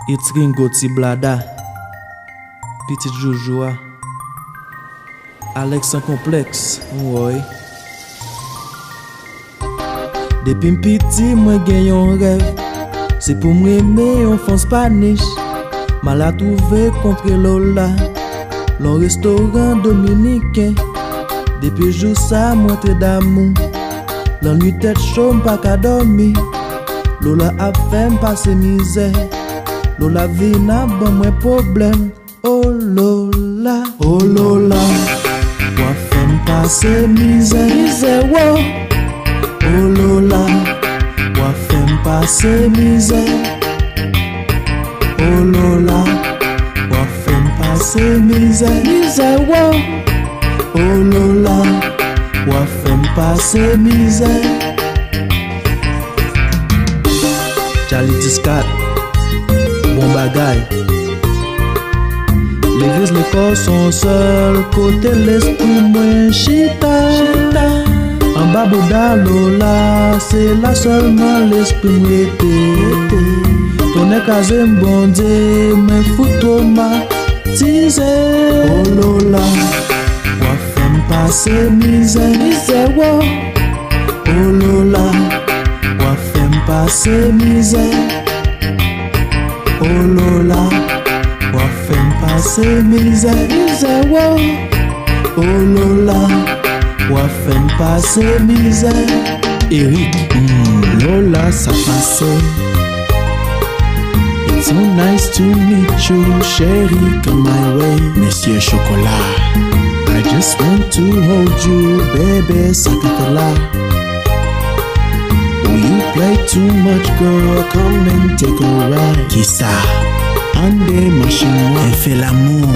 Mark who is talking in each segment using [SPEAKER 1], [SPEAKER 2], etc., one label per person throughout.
[SPEAKER 1] It's Ringo Tiblada, Petit Jojoa, Alex sans complexe, ouais. Depuis petit, moi gagne un rêve. C'est pour m'aimer enfant Spanish. Mal à trouver contre Lola, le restaurant dominicain. Depuis jour ça, montre d'amour. La nuit tête chaude, pas qu'à dormir. Lola a fait passer misère. Lola vit n'a bon moins problème. Oh Lola, moi fait passer misère, wow. Oh Lola, moi fait passer misère. Oh Lola, moi fait passer misère, wow. Oh Lola, moi fait passer misère. Charlie Tiscat, bon bagaille. L'église, les corps sont seuls, côté l'esprit moins chita. En bas Bouddha Lola, c'est là seulement l'esprit m'était. Ton écrasé m'bondé, mais foutomatisé. Oh Lola, moi femme passer misère, wow. Oh Lola, moi femme passer misère. Oh Lola, moi femme passer misère, wow. Oh Lola, moi femme passer misère.
[SPEAKER 2] Eric, Lola, ça passe. It's so nice to meet you, chérie, come my way. Monsieur Chocolat, I just want to hold you, baby, sakatala. Oh, you play too much, girl, come and take a ride. Qui ça? Ande machine, elle fait l'amour.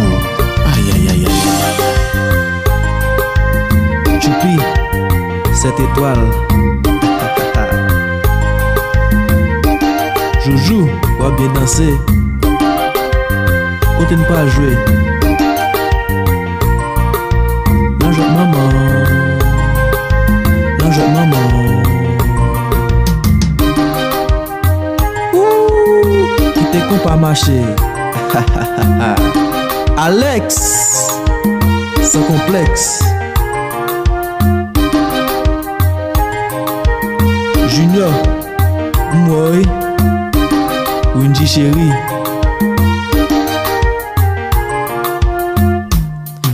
[SPEAKER 2] Aïe, aïe, aïe, aïe.
[SPEAKER 1] Choupi, cette étoile. Joujou, va bien danser. Côté ne pas jouer. L'ange maman. L'ange maman. Ouh, qui t'es con pas marcher. Alex, sans complexe. Junior, moi, Windy chérie.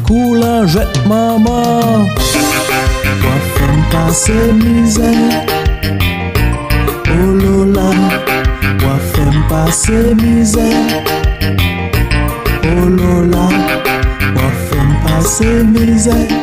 [SPEAKER 1] Coulant, jette maman. Moi femme passer misère. Oh Lola, moi femme passer misère. Oh Lola, moi femme passer misère.